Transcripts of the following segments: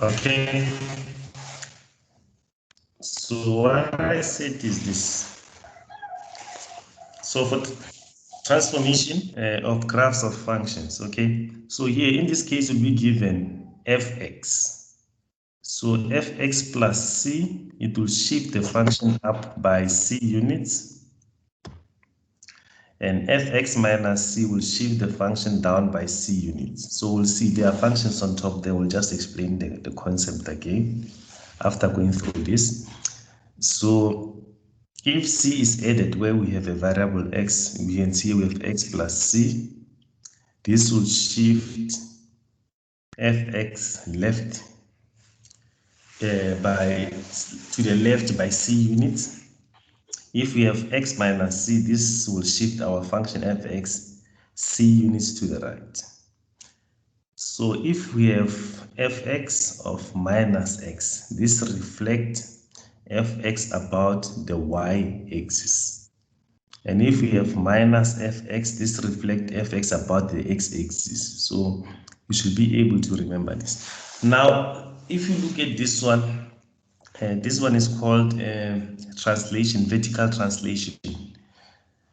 Okay. So what I said is this. So for transformation of graphs of functions, okay? So here in this case, we'll be given fx. So fx plus c, it will shift the function up by c units. And fx minus c will shift the function down by c units. So we'll see there are functions on top there. We'll just explain the concept again after going through this. So if c is added where we have a variable x, we can see we have x plus c. This will shift fx left to the left by c units. If we have x minus c, this will shift our function fx c units to the right. So if we have fx of minus x, this reflects fx about the y-axis. And if we have minus fx, this reflects fx about the x-axis. So we should be able to remember this. Now, if you look at this one is called translation, vertical translation.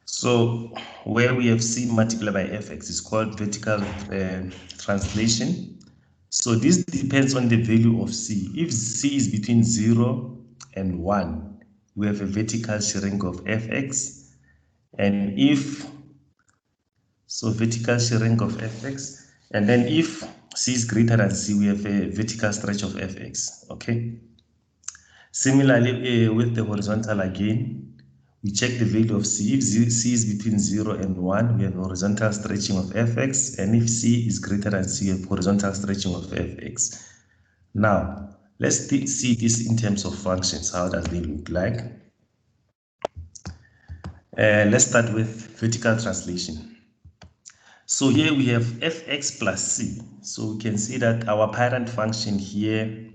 So where we have c multiplied by fx is called vertical translation. So this depends on the value of c. If c is between 0 and 1, we have a vertical shrink of fx. And if, so vertical shrink of fx. And then if c is greater than c, we have a vertical stretch of fx, okay? Similarly, with the horizontal again, we check the value of c. If c is between 0 and 1, we have horizontal stretching of fx. And if c is greater than c, we have horizontal stretching of fx. Now, let's see this in terms of functions. How does they look like? Let's start with vertical translation. So here we have fx plus c. So we can see that our parent function here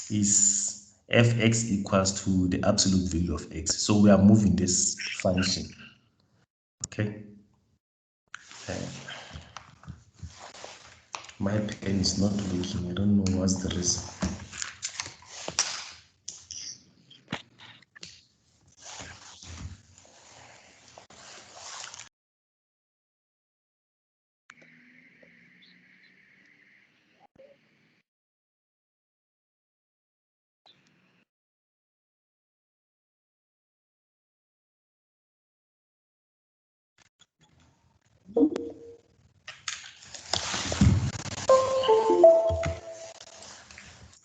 is fx equals to the absolute value of x. So we are moving this function. Okay. My pen is not working. I don't know what's the reason.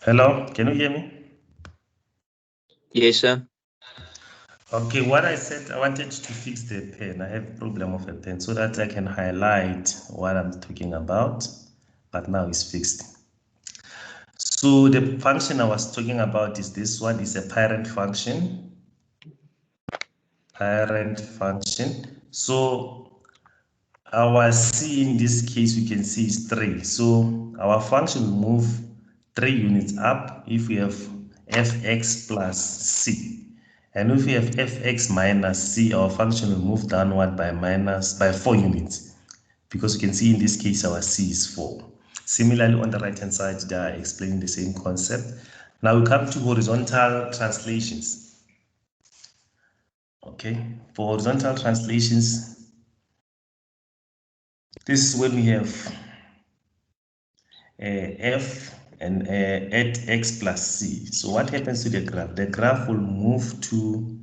Hello, can you hear me? Yes, sir. Okay, what I said, I wanted to fix the pen. I have a problem of a pen so that I can highlight what I'm talking about, but now it's fixed. So the function I was talking about is this one, is a parent function. Parent function. So our c in this case we can see is 3. So our function will move 3 units up if we have fx plus c. And if we have fx minus c, our function will move downward by 4 units, because you can see in this case our c is 4. Similarly, on the right hand side, they are explaining the same concept. Now we come to horizontal translations. Okay, for horizontal translations, this is when we have f and at x plus c. So what happens to the graph? The graph will move to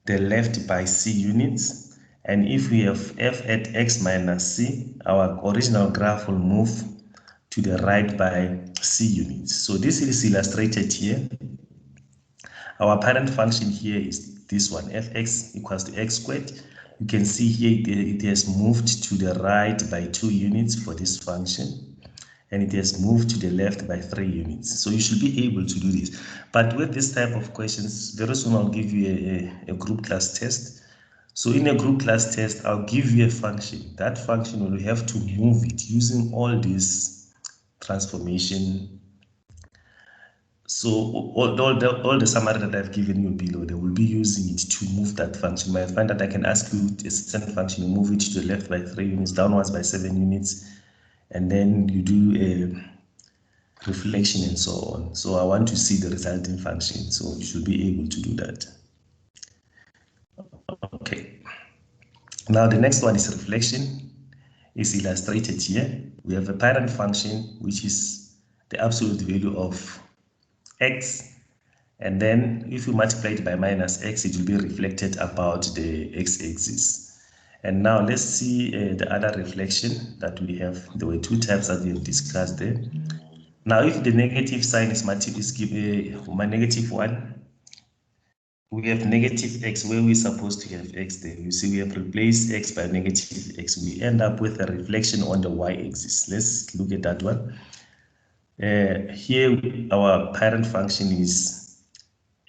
the left by c units. And if we have f at x minus c, our original graph will move to the right by c units. So this is illustrated here. Our parent function here is this one, fx equals to x squared. You can see here it has moved to the right by 2 units for this function, and it has moved to the left by 3 units. So you should be able to do this. But with this type of questions, very soon I'll give you a group class test. So in a group class test, I'll give you a function. That function will have to move it using all these transformation. So all the summary that I've given you below, they will be using it to move that function. You might find that I can ask you a certain function, you move it to the left by 3 units, downwards by 7 units, and then you do reflection and so on. So I want to see the resulting function. So you should be able to do that. Okay. Now the next one is reflection. Is illustrated here. We have a parent function, which is the absolute value of x. And then if you multiply it by minus x, it will be reflected about the x-axis. And now let's see the other reflection that we have. There were two types that we have discussed there. Now, if the negative sign is negative 1, we have negative x where we're supposed to have x there. You see, we have replaced x by negative x. We end up with a reflection on the y-axis. Let's look at that one. Here, our parent function is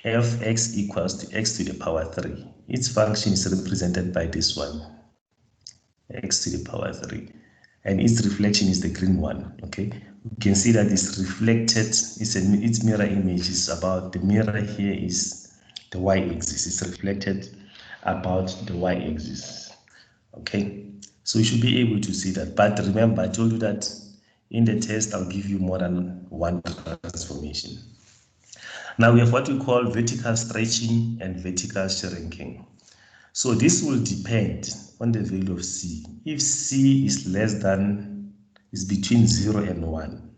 f(x) equals to x to the power 3. Its function is represented by this one, x to the power 3. And its reflection is the green one, okay? You can see that it's reflected, its mirror image is about, the mirror here is the y-axis. It's reflected about the y-axis, okay? So you should be able to see that. But remember, I told you that in the test, I'll give you more than one transformation. Now we have what we call vertical stretching and vertical shrinking. So this will depend on the value of c. If c is between 0 and 1,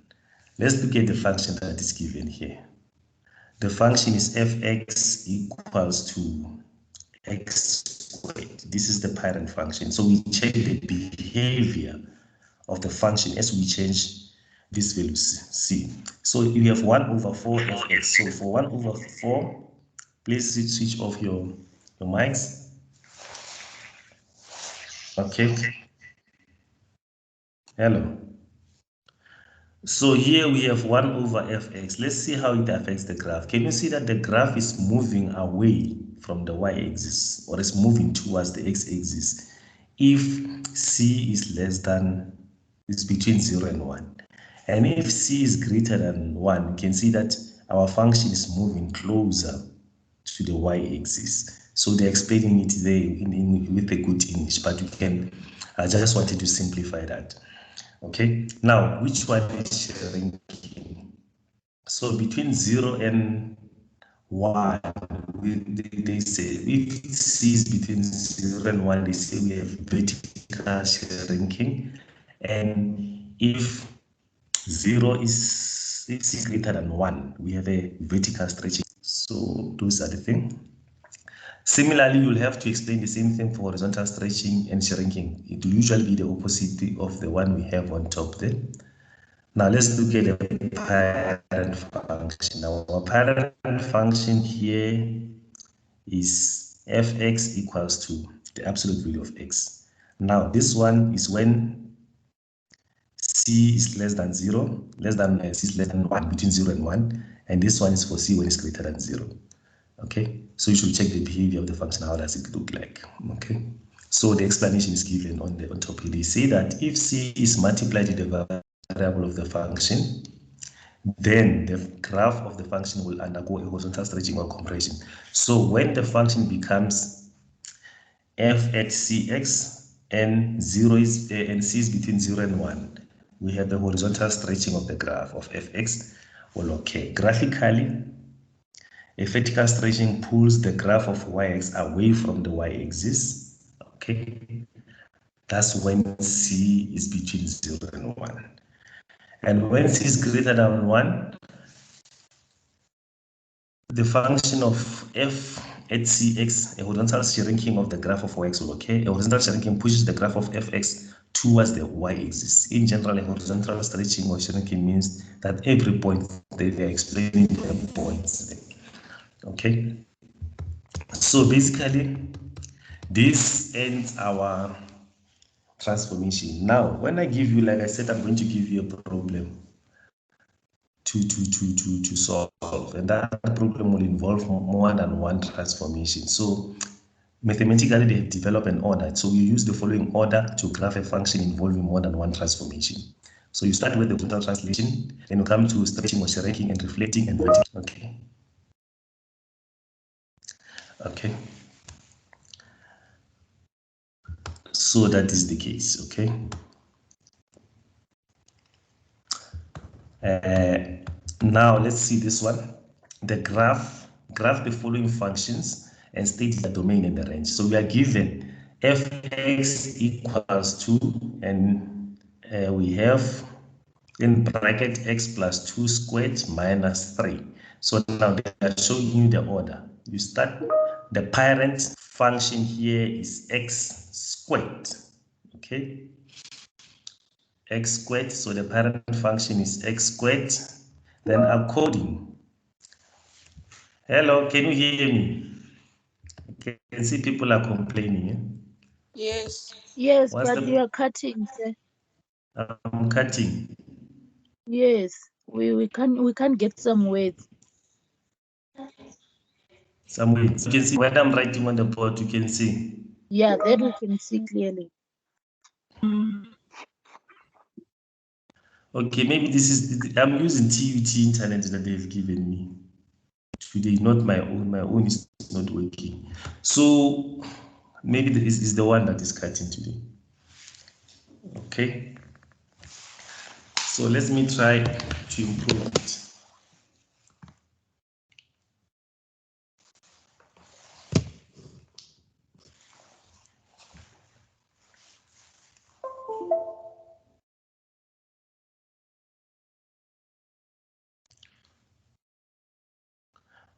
let's look at the function that is given here. The function is f(x) equals to x squared. This is the parent function. So we check the behavior of the function as we change this value c. So you have 1 over 4 fx. So for 1 over 4, please switch off your mics. Okay. Hello. So here we have 1 over fx. Let's see how it affects the graph. Can you see that the graph is moving away from the y-axis, or is moving towards the x-axis if c is between 0 and 1. And if c is greater than 1, you can see that our function is moving closer to the y-axis. So they're explaining it there with a good English, but I just wanted to simplify that. Okay, now which one is shrinking? So between 0 and 1, they say if c is between 0 and 1, they say we have vertical shrinking, and if c is greater than 1, we have a vertical stretching. So those are the things. Similarly, you'll have to explain the same thing for horizontal stretching and shrinking. It will usually be the opposite of the one we have on top there. Now let's look at the parent function. Now our parent function here is f(x) equals to the absolute value of x. Now this one is when c is less than 0, c is less than 1, between 0 and 1, and this one is for c when it's greater than 0. Okay, so you should check the behavior of the function. How does it look like? Okay, so the explanation is given on top here. They say that if c is multiplied with the variable of the function, then the graph of the function will undergo a horizontal stretching or compression. So when the function becomes f(x) and c is between 0 and 1, we have the horizontal stretching of the graph of fx will occur. Graphically, a vertical stretching pulls the graph of y-axis away from the y-axis. Okay, that's when c is between 0 and 1. And when c is greater than 1, the function of f at cx, a horizontal shrinking of the graph of y-axis will occur. A horizontal shrinking pushes the graph of fx towards the y-axis. In general, a horizontal stretching or shrinking means that every point they are explaining the points. Okay, so basically this ends our transformation. Now when I give you, like I said, I'm going to give you a problem to solve, and that problem will involve more than one transformation. So mathematically they have developed an order, so you use the following order to graph a function involving more than one transformation. So you start with the total translation, then you come to stretching or shrinking and reflecting and vertical. Okay, so that is the case. Okay, Now let's see this one. The graph the following functions and state the domain and the range. So we are given fx equals 2, and we have in bracket x plus 2 squared minus 3. So now they are showing you the order. You start, the parent function here is x squared, okay? X squared, so the parent function is x squared. Then according, hello, can you hear me? I can see people are complaining. Eh? Yes. Yes, What's but you are cutting, sir. I'm cutting. Yes, we can't get some words. Some words. You can see when I'm writing on the board, you can see. Yeah, that we can see clearly. Okay, maybe this is, I'm using TUT internet that they've given me today, not my own. My own is not working. So maybe this is the one that is cutting today. Okay. So let me try to improve it.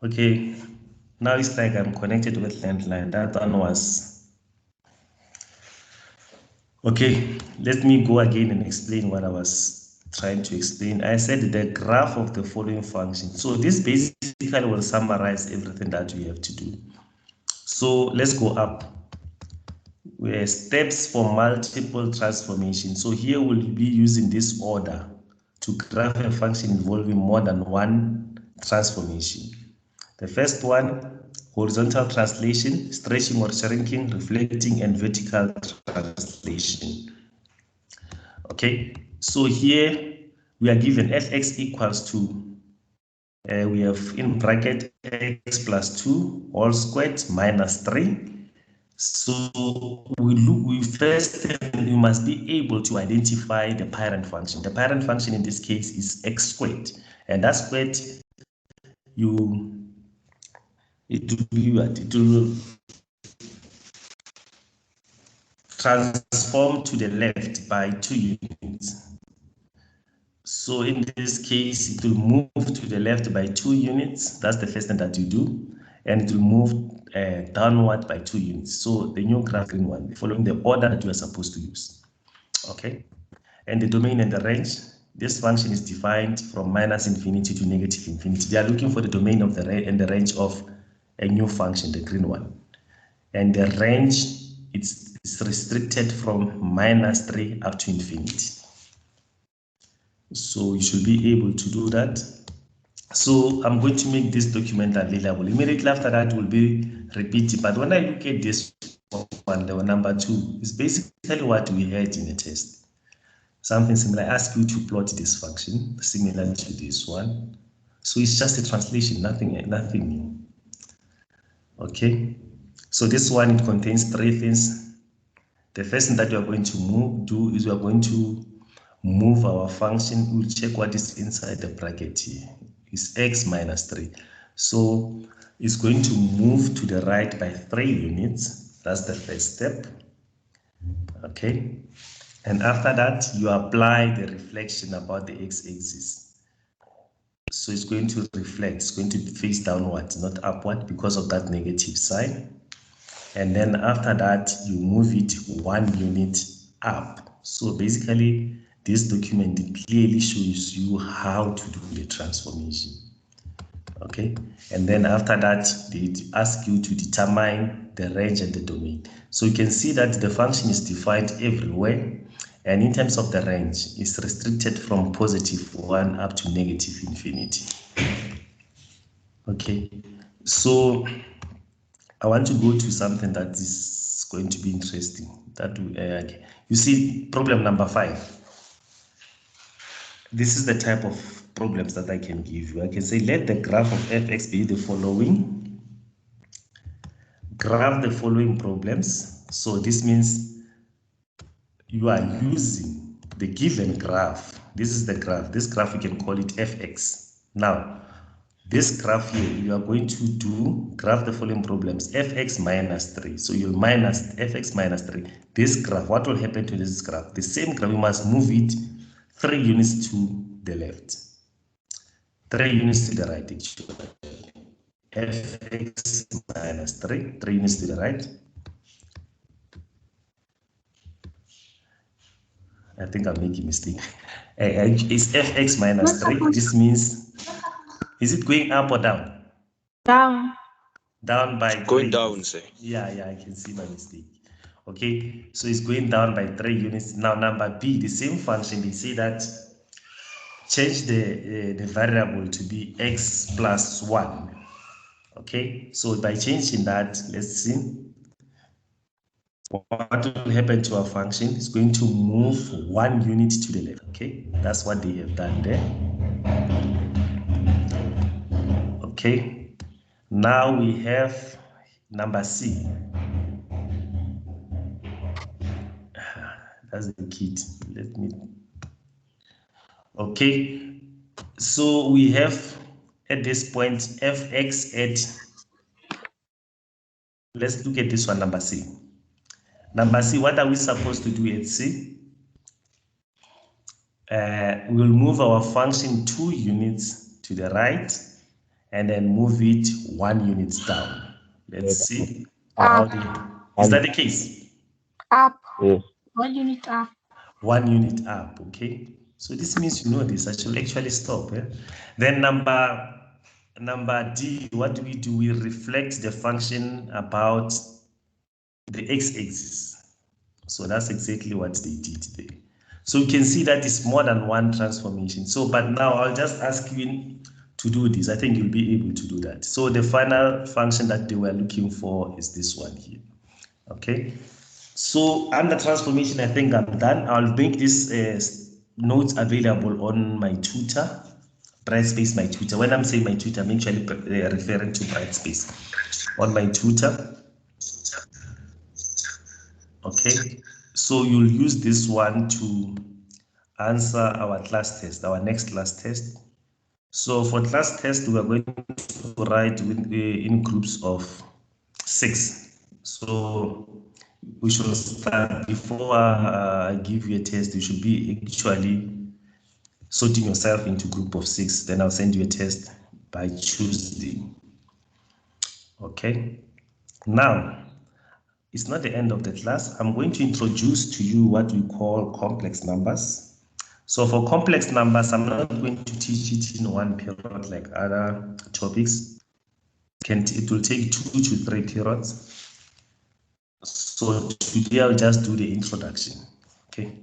Okay, now it's like I'm connected with landline. That one was. Okay, let me go again and explain what I was trying to explain. I said the graph of the following function. So this basically will summarize everything that we have to do. So let's go up. Where steps for multiple transformation. So here we'll be using this order to graph a function involving more than one transformation. The first one, horizontal translation, stretching or shrinking, reflecting, and vertical translation. Okay, so here we are given fx equals to, we have in bracket x plus 2 all squared minus 3. So we first, you must be able to identify the parent function. The parent function in this case is x squared, and that squared, it will be what? It will transform to the left by 2 units. So in this case, it will move to the left by 2 units. That's the first thing that you do. And it will move downward by 2 units. So the new graph green one, following the order that you are supposed to use. Okay. And the domain and the range, this function is defined from minus infinity to negative infinity. They are looking for the domain of the range of a new function, the green one. And the range, it's restricted from minus 3 up to infinity. So you should be able to do that. So I'm going to make this document available. Immediately after that will be repeated. But when I look at this one, the number 2, is basically what we had in the test. Something similar. I ask you to plot this function similar to this one. So it's just a translation, nothing new. Okay. So this one, it contains 3 things. The first thing that we are going to do is we are going to move our function. We'll check what is inside the bracket here. It's x minus 3. So it's going to move to the right by 3 units. That's the first step. Okay. And after that, you apply the reflection about the x-axis. So it's going to reflect, it's going to face downward, not upward, because of that negative sign. And then after that, you move it 1 unit up. So basically, this document clearly shows you how to do the transformation. Okay, and then after that, they ask you to determine the range and the domain. So you can see that the function is defined everywhere, and in terms of the range, it's restricted from positive 1 up to negative infinity. Okay, so I want to go to something that is going to be interesting. That you see, problem number 5. This is the type of problems that I can give you. I can say let the graph of fx be the following. Graph the following problems. So this means you are using the given graph This is the graph. This graph, we can call it fx. Now, this graph here, you are going to do graph the following problems. Fx minus 3. So you'll minus fx minus 3. This graph, what will happen to this graph? The same graph, you must move it 3 units to the left. 3 units to the right, actually. Fx minus 3, 3 units to the right. I think I'm making a mistake. It's fx minus 3. This means, is it going up or down? Down. Down by 3. Going down, say. Yeah, I can see my mistake. Okay, so it's going down by 3 units. Now, number B, the same function, they say that change the variable to be x plus 1. Okay, so by changing that, let's see. What will happen to our function is going to move 1 unit to the left. Okay, that's what they have done there. Okay, now we have number C. That's the key. Let me. Okay, so we have at this point fx at. Let's look at this one, number C. Number C, what are we supposed to do at C? We'll move our function 2 units to the right and then move it 1 unit down. Let's see how is that the case? Up. Yes. 1 unit up. 1 unit up, okay? So this means you know this. I should actually stop. Then number D, what do? We reflect the function about the x-axis. So that's exactly what they did there. So you can see that it's more than one transformation. So, but now I'll just ask you to do this. I think you'll be able to do that. So the final function that they were looking for is this one here. Okay. So under transformation, I think I'm done. I'll make this notes available on my tutor, Brightspace, my tutor. When I'm saying my tutor, I'm actually referring to Brightspace on my tutor. Okay, so you'll use this one to answer our class test, our next class test. So for class test, we are going to write in groups of 6. So we should start before I give you a test. You should be actually sorting yourself into group of 6. Then I'll send you a test by Tuesday. Okay, now it's not the end of the class. I'm going to introduce to you what we call complex numbers. So for complex numbers, I'm not going to teach it in one period like other topics. It will take 2 to 3 periods. So today I'll just do the introduction. Okay.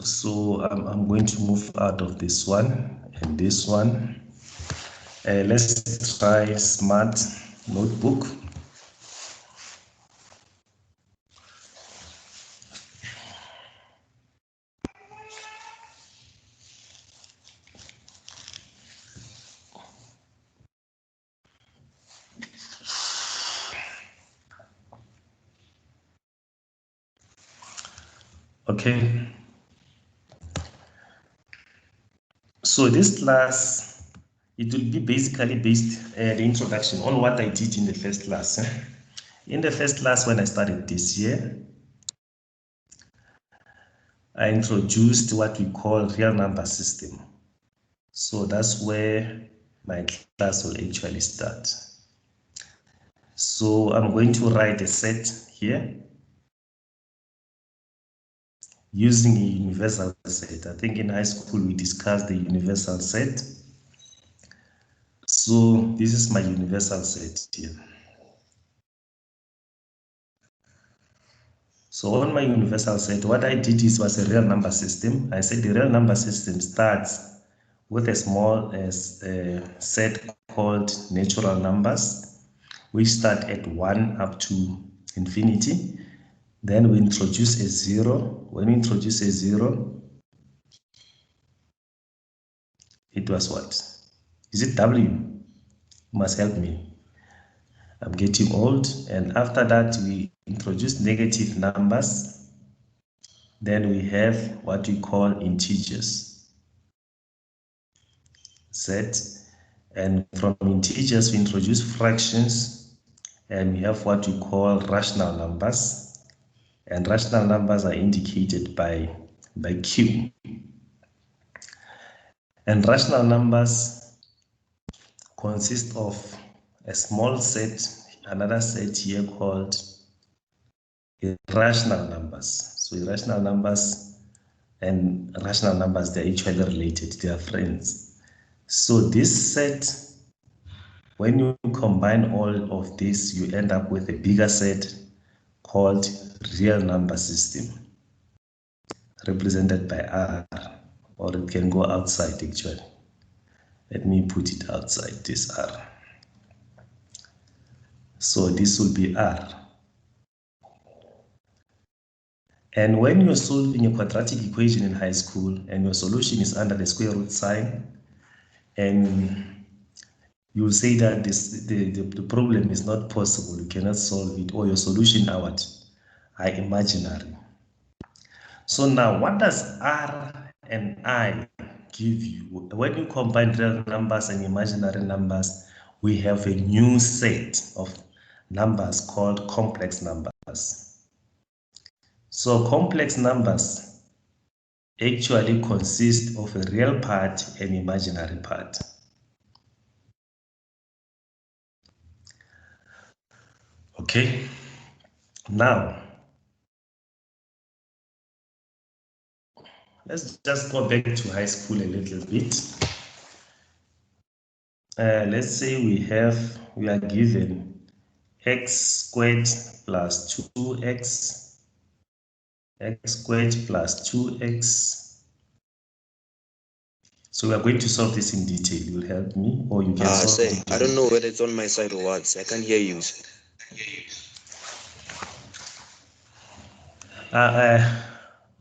So I'm going to move out of this one and this one. Let's try Smart Notebook. Okay. So this class, it will be basically based the introduction on what I did in the first class. In the first class, when I started this year, I introduced what we call real number system. So that's where my class will actually start. So I'm going to write a set here using a universal set. I think in high school we discussed the universal set. So this is my universal set here. So on my universal set, what I did was a real number system. I said the real number system starts with a small set called natural numbers, which start at 1 up to infinity. Then we introduce a 0. When we introduce a 0, it was what? Is it W? You must help me. I'm getting old. And after that, we introduce negative numbers. Then we have what we call integers, Z. And from integers, we introduce fractions, and we have what we call rational numbers. And rational numbers are indicated by Q. And rational numbers consist of a small set, another set here called irrational numbers. So irrational numbers and rational numbers, they're actually related, they are friends. So this set, when you combine all of this, you end up with a bigger set called real number system, represented by R, or it can go outside actually. Let me put it outside this R. So this will be R. And when you're solving a quadratic equation in high school and your solution is under the square root sign, and you say that the problem is not possible, you cannot solve it, or your solution are imaginary. So now what does R and I give you? When you combine real numbers and imaginary numbers, we have a new set of numbers called complex numbers. So complex numbers actually consist of a real part and imaginary part. Okay, now let's just go back to high school a little bit. Let's say we are given x squared plus 2x, x squared plus 2x. So we are going to solve this in detail. You'll help me, or you can solve it. I don't know whether it's on my side or what. I can't hear you.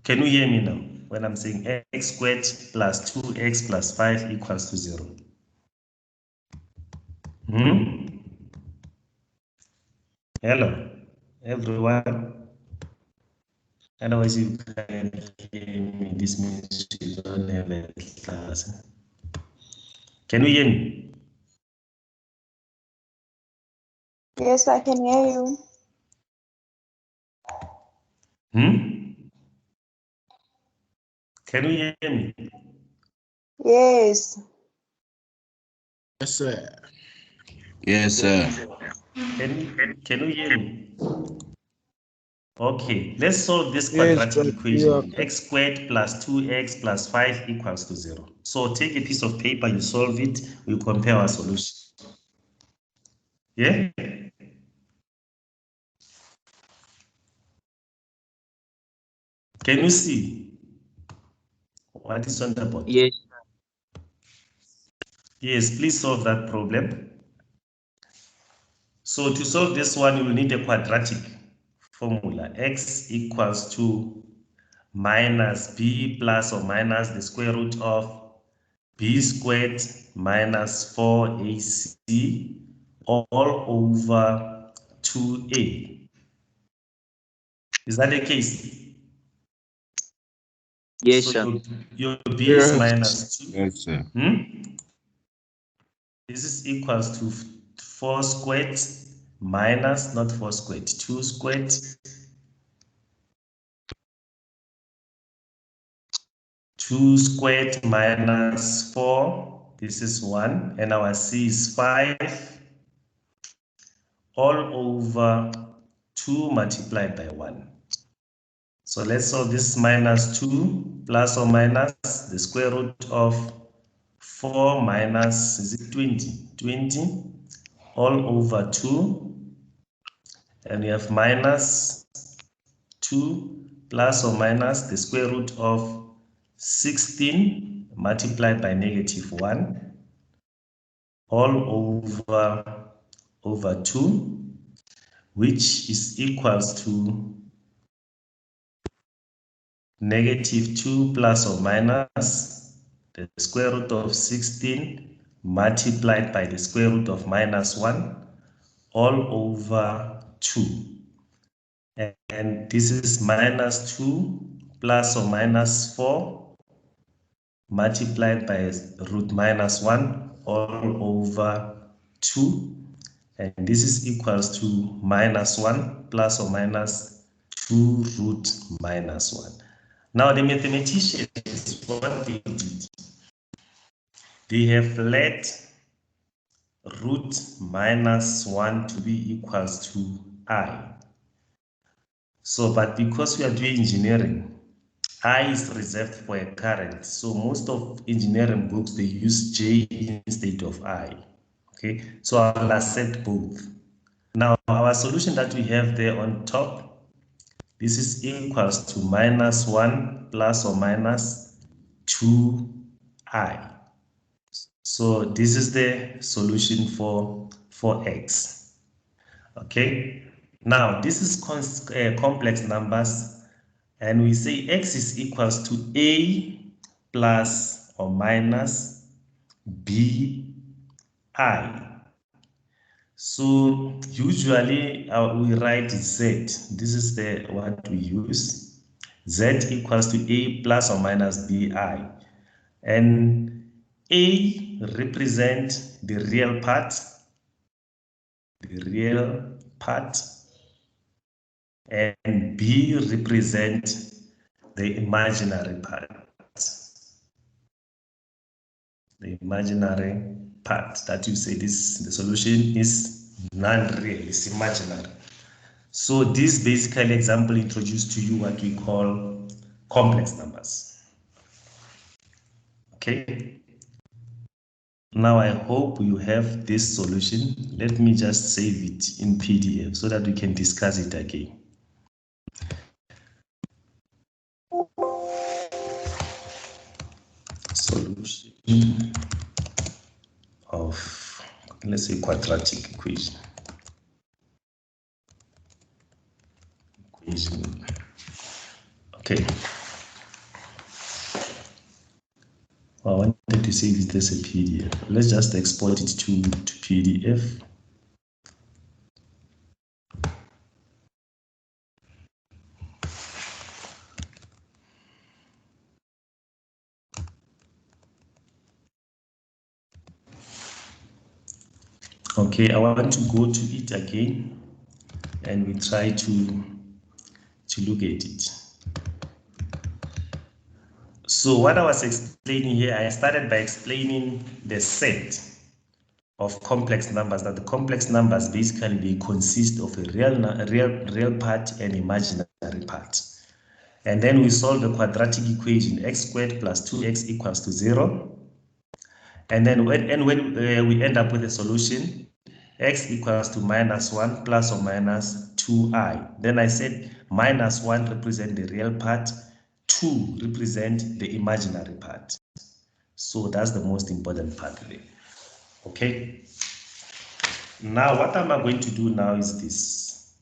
Can you hear me now when I'm saying x squared plus 2x plus 5 equals to 0? Hello, everyone. Otherwise, you can hear me. This means you don't have a class. Can you hear me? Yes, I can hear you. Can you hear me? Yes. Yes, sir. Yes, sir. Can you hear me? Okay, let's solve this quadratic equation. X squared plus 2x plus 5 equals to 0. So take a piece of paper, you solve it, we compare our solution. Yeah? Can you see what is on the board? Yes. Yes, please solve that problem. So to solve this one, you will need a quadratic formula. X equals to minus b plus or minus the square root of b squared minus 4ac all over 2a. Is that the case? Yes, so sir. your b is minus 2. Yes, sir. This is equals to 4 squared minus, not 4 squared, 2 squared. 2 squared minus 4, this is 1, and our c is 5, all over 2 multiplied by 1. So let's solve this. Minus 2 plus or minus the square root of 4 minus, is it 20? 20 all over 2, and we have minus 2 plus or minus the square root of 16 multiplied by negative 1 all over 2, which is equals to negative 2 plus or minus the square root of 16 multiplied by the square root of minus 1 all over 2. And this is minus 2 plus or minus 4 multiplied by root minus 1 all over 2. And this is equals to minus 1 plus or minus 2 root minus 1. Now the mathematicians, what they did, they have let root minus 1 to be equals to I. So, but because we are doing engineering, I is reserved for a current. So most of engineering books, they use J instead of I. Okay, so I'll accept both. Now our solution that we have there on top, this is equals to minus 1 plus or minus 2I. So this is the solution for x. Okay, now this is complex numbers, and we say x is equals to a plus or minus b I. So usually we write z. This is the what we use. Z equals to a plus or minus bi, and a represent the real part, and b represent the imaginary part. The imaginary part that you say this, the solution is non-real, it's imaginary. So this basically example introduced to you what we call complex numbers. Okay. Now I hope you have this solution. Let me just save it in PDF so that we can discuss it again. Solution of, let's say, quadratic equation. Okay. I wanted to save it as a PDF. Let's just export it to PDF. Okay, I want to go to it again, and we try to look at it. So what I was explaining here, I started by explaining the set of complex numbers, that the complex numbers basically they consist of a real part and imaginary part. And then we solve the quadratic equation, x squared plus 2x equals to 0. And then when we end up with a solution, x equals to minus 1 plus or minus 2i. Then I said minus 1 represent the real part, 2 represent the imaginary part. So that's the most important part there. Okay. Now what am I going to do now is this.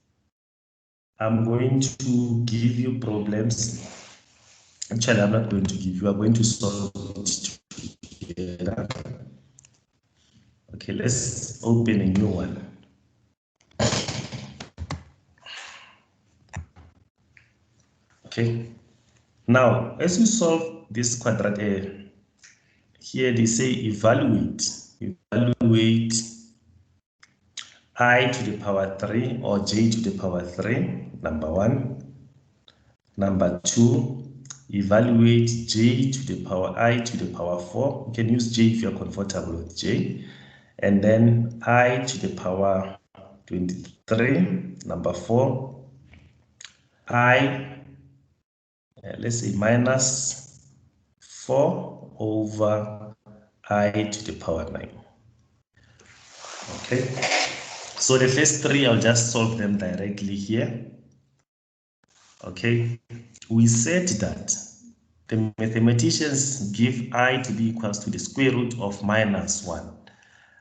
I'm going to give you problems. Actually, I'm not going to give you, I'm going to solve it together. Okay, let's open a new one. Okay, now as you solve this quadratic, here they say evaluate I to the power 3 or j to the power 3, number 1. Number 2, evaluate j to the power I to the power 4. You can use j if you're comfortable with j. And then I to the power 23, number 4. Let's say minus 4 over I to the power 9. Okay, so the first 3, I'll just solve them directly here. Okay, we said that the mathematicians give I to be equals to the square root of minus 1.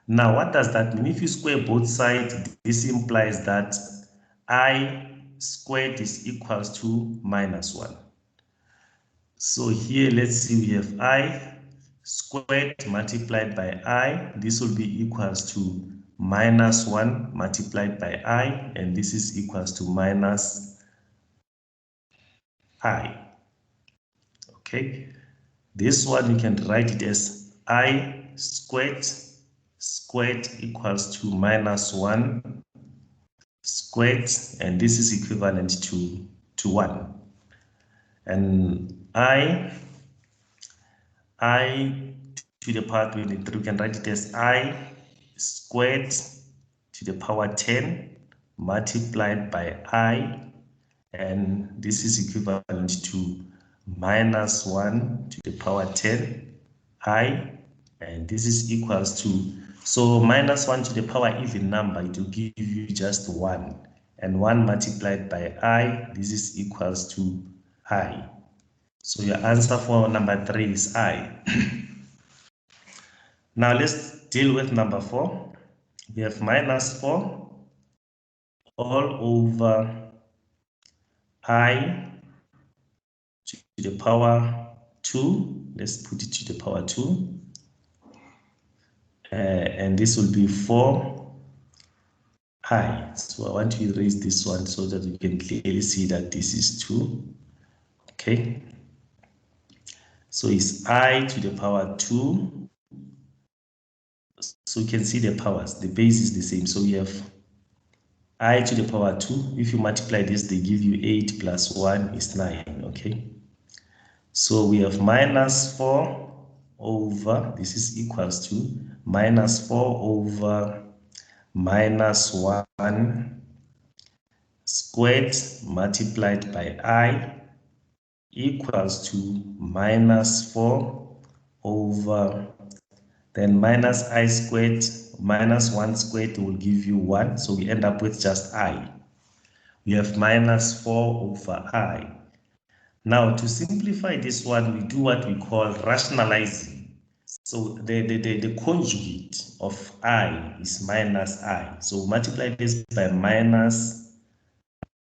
Now, what does that mean? If you square both sides, this implies that I squared is equals to minus 1. So here, let's see, we have I squared multiplied by I. This will be equals to minus 1 multiplied by I, and this is equals to minus I. Okay, this one you can write it as I squared equals to -1 squared, and this is equivalent to 1. And I to the power 23, we can write it as I squared to the power 10 multiplied by I, and this is equivalent to -1 to the power 10 I, and this is equals to, so -1 to the power even number, it will give you just 1, and 1 multiplied by I, this is equals to I. So your answer for number 3 is I. Now let's deal with number 4. We have -4 all over I to the power 2. Let's put it to the power 2. And this will be 4I. So I want to erase this one so that you can clearly see that this is 2. Okay. So it's I to the power 2. So you can see the powers. The base is the same. So we have I to the power 2. If you multiply this, they give you 8 plus 1 is 9. Okay. So we have -4 over, this is equals to -4 over -1 squared multiplied by I equals to -4 over, then minus I squared -1 squared will give you 1. So we end up with just I. We have -4 over I. Now to simplify this one, we do what we call rationalizing. So the conjugate of I is -I. So multiply this by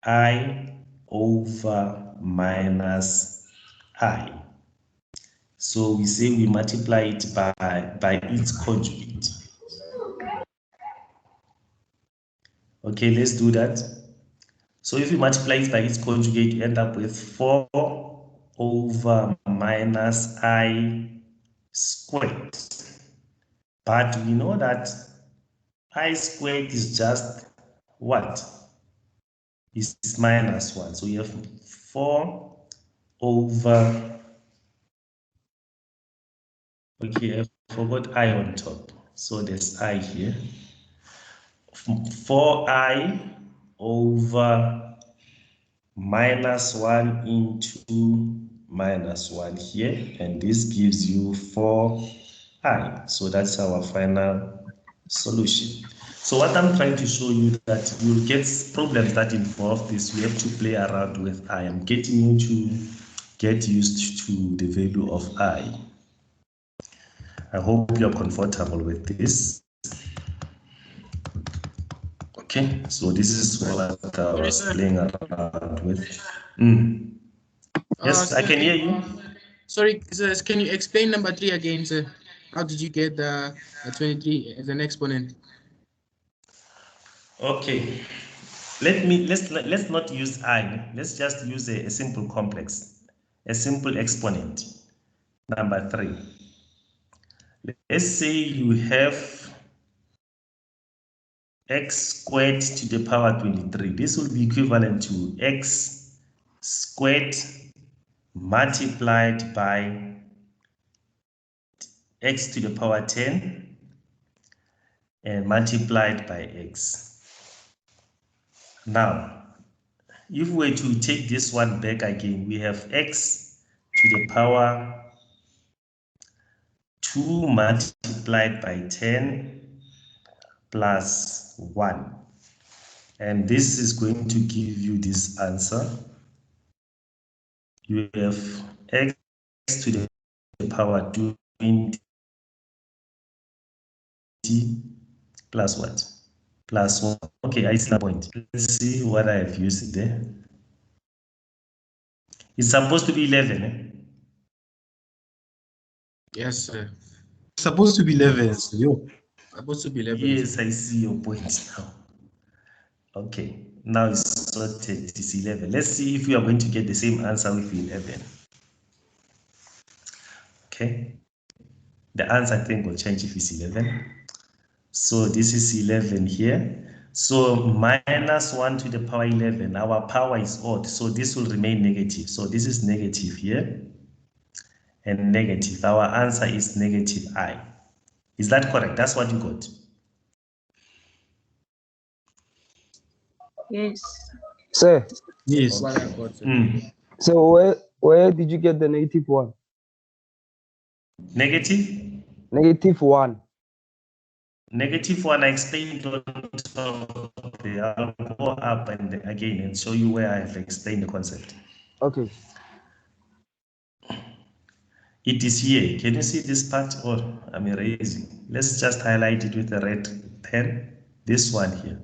-I over -I. So we say we multiply it by its conjugate. Okay, let's do that. So if you multiply it by its conjugate, you end up with 4 over -I squared. But we know that I squared is just what? It's -1. So you have 4 over, okay, I forgot I on top. So there's I here. 4I over -1 into -1 here, and this gives you 4I. So that's our final solution. So what I'm trying to show you that you'll get problems that involve this. We have to play around with I. I'm getting you to get used to the value of I. I hope you're comfortable with this. Okay, so this is what I was playing around with. Yes, I can hear you. Sorry, sir, can you explain number 3 again, sir? How did you get the 23 as an exponent? Okay, let's not use I. Let's just use a simple complex, a simple exponent. Number 3. Let's say you have x squared to the power 23. This will be equivalent to x squared multiplied by x to the power 10 and multiplied by x. Now, if we were to take this one back again, we have x to the power 2 multiplied by 10 plus 1. And this is going to give you this answer. You have x to the power 20 plus what? Plus 1. Okay, I see the point. Let's see what I have used there. It's supposed to be 11. Eh? Yes, sir. Supposed to be 11. Yo. Supposed to be 11. Yes, I see your point now. Okay, now it's sorted. It's 11. Let's see if we are going to get the same answer with 11. Okay. The answer, I think, will change if it's 11. So this is 11 here. So minus 1 to the power 11, our power is odd, so this will remain negative. So this is negative here and negative. Our answer is negative I. Is that correct? That's what you got? Yes. Sir, Yes. What I got, sir. so where did you get the -1? Negative? -1. -1, I explained on top. I'll go up and again and show you where I have explained the concept. Okay. It is here. Can you see this part? Or I'm erasing. Let's just highlight it with a red pen. This one here.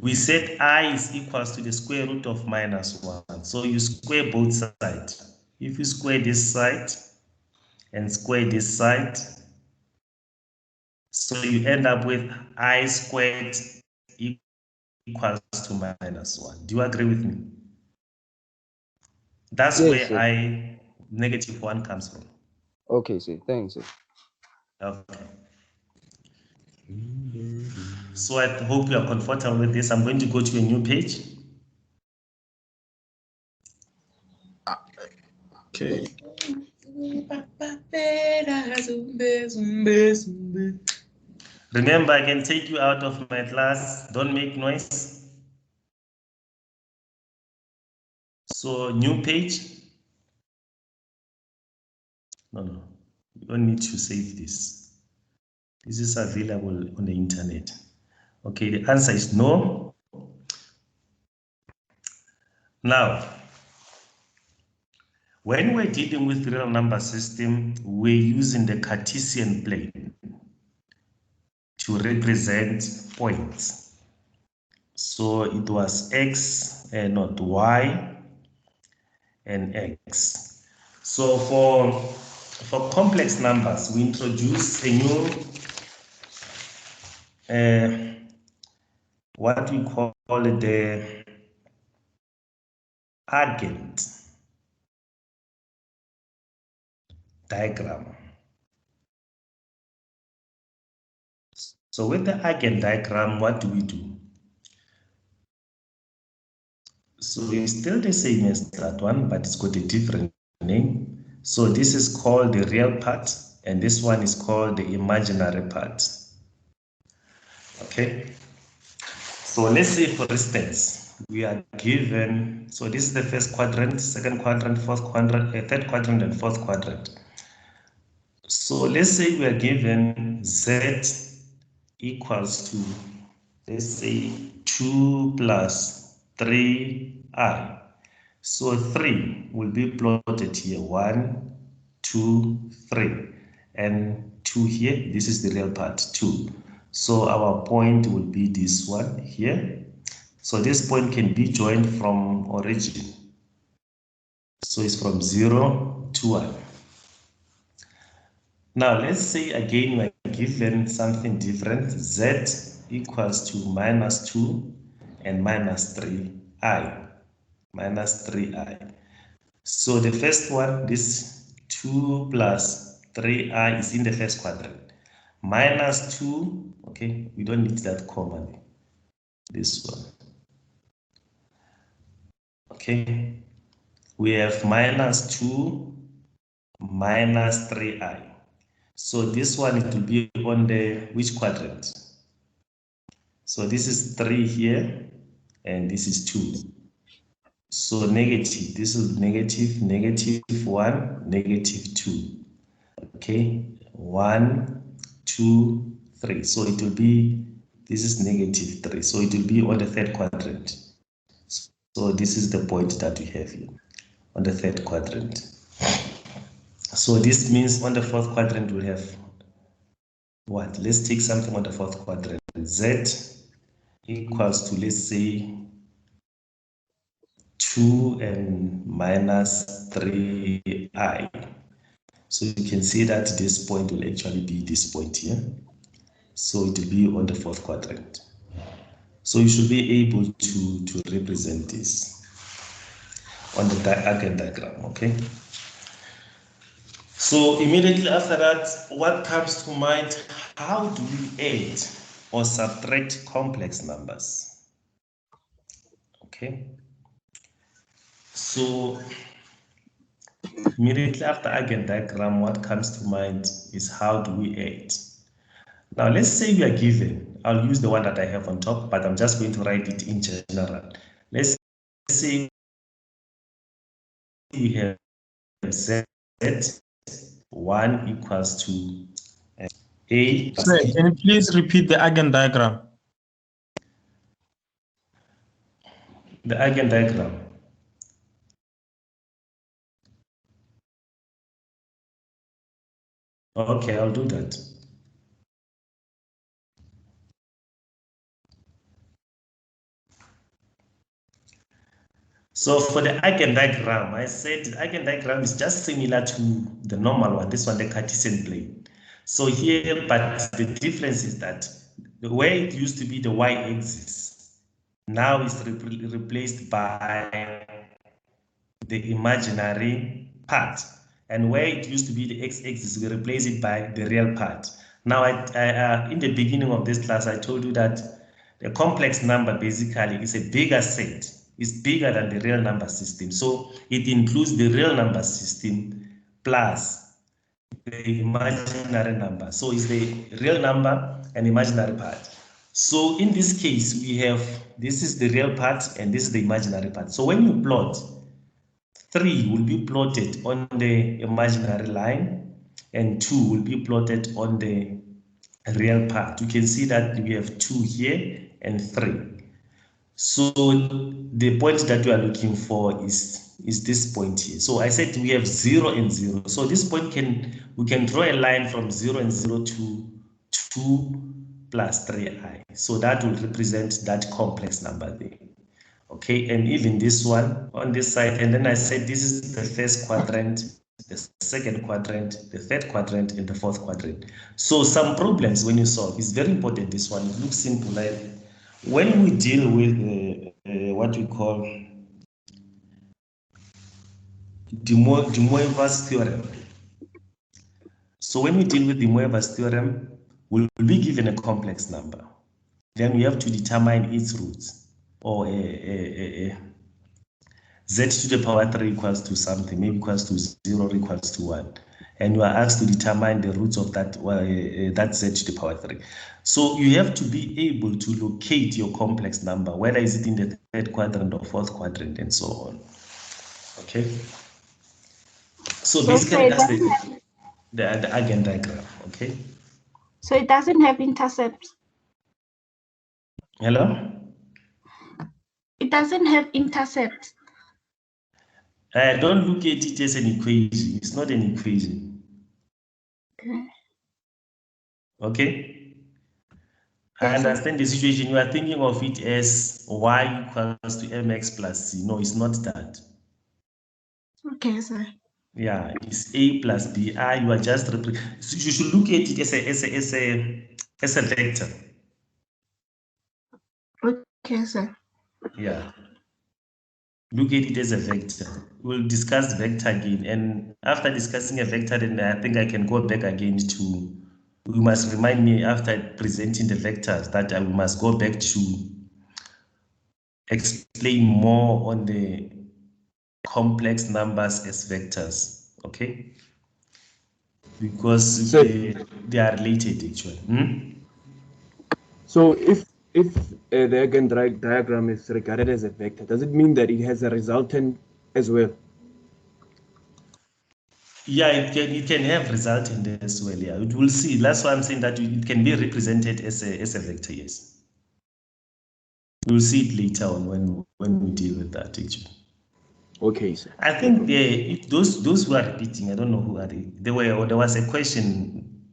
We said I is equals to the square root of -1. So you square both sides. If you square this side and square this side, so you end up with I squared equals to -1. Do you agree with me? That's Yes, where sir. -1 comes from. Okay, sir. Thanks, sir. Okay. So I hope you are comfortable with this. I'm going to go to a new page. Okay. Remember, I can take you out of my class. Don't make noise. So new page. No. You don't need to save this. This is available on the internet. Okay, the answer is no. Now, when we're dealing with real number system, we're using the Cartesian plane to represent points. So it was x and not y and x. So for complex numbers, we introduce a new what we call the Argand diagram. So with the Argand diagram, what do we do? So it's still the same as that one, but it's got a different name. So this is called the real part, and this one is called the imaginary part. Okay. So let's say, for instance, we are given, so this is the first quadrant, second quadrant, fourth quadrant, third quadrant, and fourth quadrant. So let's say we are given z equals to, let's say, 2 plus 3i. So 3 will be plotted here, 1, 2, 3, and 2 here. This is the real part, 2. So our point will be this one here. So this point can be joined from origin. So it's from 0 to 1. Now let's say again we are given something different. Z equals to -2 and -3i. -3i. So the first one, this 2 plus 3i is in the first quadrant. -2, okay, we don't need that comma. This one. Okay, we have -2 minus 3i. So this one, it will be on the which quadrant? So this is 3 here, and this is 2. So negative, this is negative, -1, -2. Okay, 1, 2, 3. So it will be, this is -3. So it will be on the third quadrant. So this is the point that we have here, on the third quadrant. So this means on the fourth quadrant we have what? Let's take something on the fourth quadrant. Z equals to, let's say, 2 and -3i. So you can see that this point will actually be this point here. So it will be on the fourth quadrant. So you should be able to represent this on the Argand diagram, okay? So immediately after that, what comes to mind? How do we add or subtract complex numbers? Okay. So immediately after Eigen diagram, what comes to mind is how do we add? Now let's say we are given, I'll use the one that I have on top, but I'm just going to write it in general. Let's say we have Z 1 equals to A. Sir, can you please repeat the Eigen diagram? The Eigen diagram. Okay, I'll do that. So for the eigendiagram, I said the eigendiagram is just similar to the normal one, this one, the Cartesian plane. So here, but the difference is that where it used to be the y-axis, now is replaced by the imaginary part. And where it used to be the x-axis, we replace it by the real part. Now, in the beginning of this class, I told you that the complex number basically is a bigger set. It's bigger than the real number system. So it includes the real number system plus the imaginary number. So it's the real number and imaginary part. So in this case, we have, this is the real part and this is the imaginary part. So when you plot, 3 will be plotted on the imaginary line and 2 will be plotted on the real part. You can see that we have 2 here and 3. So the point that we are looking for is this point here. So I said we have 0 and 0. So this point we can draw a line from 0 and 0 to 2 plus 3i. So that will represent that complex number there. Okay, and even this one on this side, and then I said this is the first quadrant, the second quadrant, the third quadrant, and the fourth quadrant. So some problems when you solve, it's very important, this one. It looks simple. Like when we deal with what we call De Moivre's theorem. So when we deal with De Moivre's theorem, we'll be given a complex number. Then we have to determine its roots, or z to the power 3 equals to something, maybe equals to 0 or equals to 1. And you are asked to determine the roots of that, that z to the power 3. So you have to be able to locate your complex number, whether is it in the third quadrant or fourth quadrant and so on. Okay. So basically that's the Eigen diagram. Okay. So it doesn't have intercepts. Hello? It doesn't have intercepts. Don't look at it as an equation. It's not an equation. Okay. Okay? I understand the situation. You are thinking of it as y equals to mx plus c. No, it's not that. Okay, sir. Yeah, it's a plus bi. You are just so you should look at it as a vector. Okay, sir. Yeah. Look at it as a vector. We'll discuss vector again. And after discussing a vector, then I think I can go back again to, you must remind me after presenting the vectors that I must go back to explain more on the complex numbers as vectors, okay? Because they are related actually. So if the Eigen diagram is regarded as a vector, does it mean that it has a resultant as well? Yeah, it can have resultant as well. Yeah, we'll see. That's why I'm saying that it can be represented as a vector. Yes, we'll see it later on when we deal with that actually. Okay, sir. I think those who are repeating, I don't know who are they. There was a question,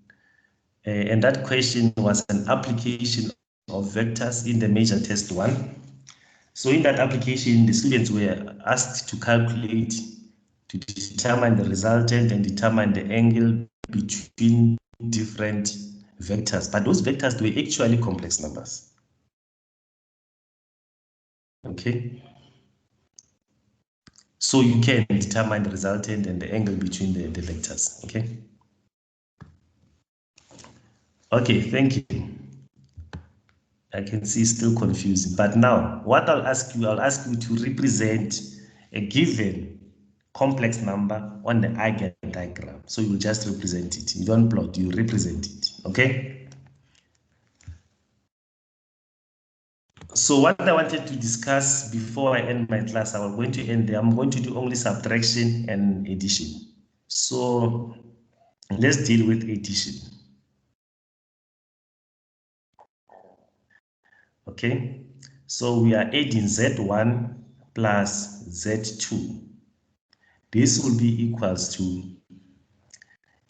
and that question was an application of vectors in the major test 1. So in that application, the students were asked to calculate, to determine the resultant and determine the angle between different vectors. But those vectors were actually complex numbers. Okay. So you can determine the resultant and the angle between the vectors, okay? Okay, thank you. I can see it's still confusing, but now what I'll ask you to represent a given complex number on the eigen diagram. So you just represent it. You don't plot, you represent it, okay? So what I wanted to discuss before I end my class, I'm going to end there. I'm going to do only subtraction and addition. So let's deal with addition. Okay, so we are adding Z1 plus Z2. This will be equals to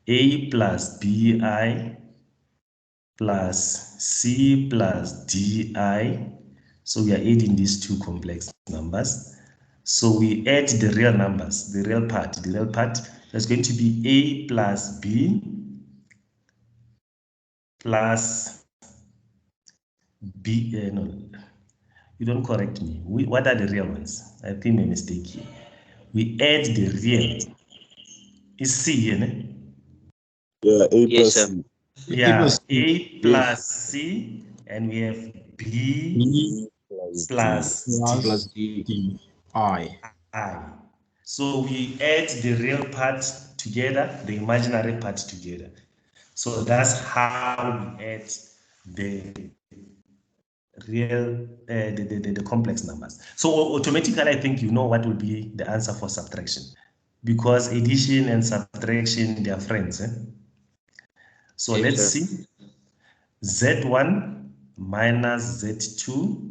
A plus BI plus C plus DI. So we are adding these two complex numbers. So we add the real numbers, the real part. That's going to be A plus B plus B. No, you don't correct me. What are the real ones? I think my mistake here. We add the real. Is C, isn't Yeah, A Yes, plus sir. C. Yeah, A plus C, and we have B plus Plus D. I. I. So we add the real part together, the imaginary part together. So that's how we add the real, the complex numbers. So automatically, I think you know what will be the answer for subtraction, because addition and subtraction, they are friends. So Yes, let's sir. see. Z1 minus Z2.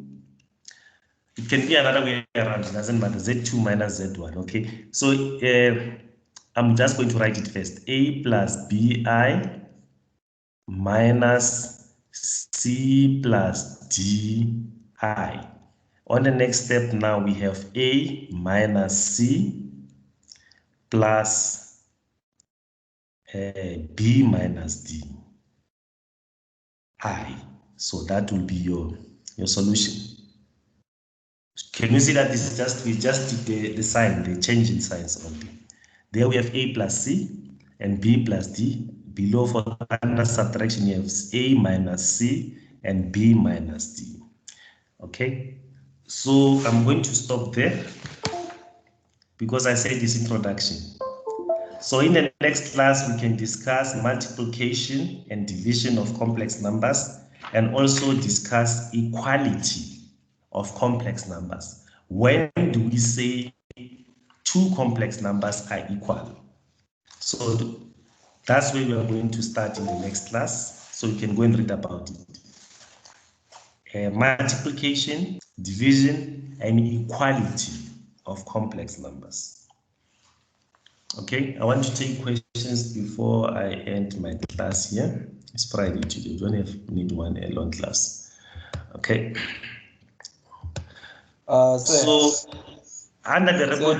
It can be another way around, it doesn't matter. Z2 minus Z1, okay? So I'm just going to write it first. A plus BI minus C plus DI. On the next step now, we have A minus C plus B minus D. I. So that will be your solution. Can you see that this is we just took the sign, the change in signs only. There we have A plus C and B plus D. Below for under subtraction, you have A minus C and B minus D. Okay, so I'm going to stop there because I said this introduction. So in the next class, we can discuss multiplication and division of complex numbers, and also discuss equality of complex numbers. When do we say two complex numbers are equal? So that's where we are going to start in the next class. So you can go and read about it. Multiplication, division, and equality of complex numbers. Okay, I want to take questions before I end my class here. It's Friday today. You don't need one long class. Okay. So under the report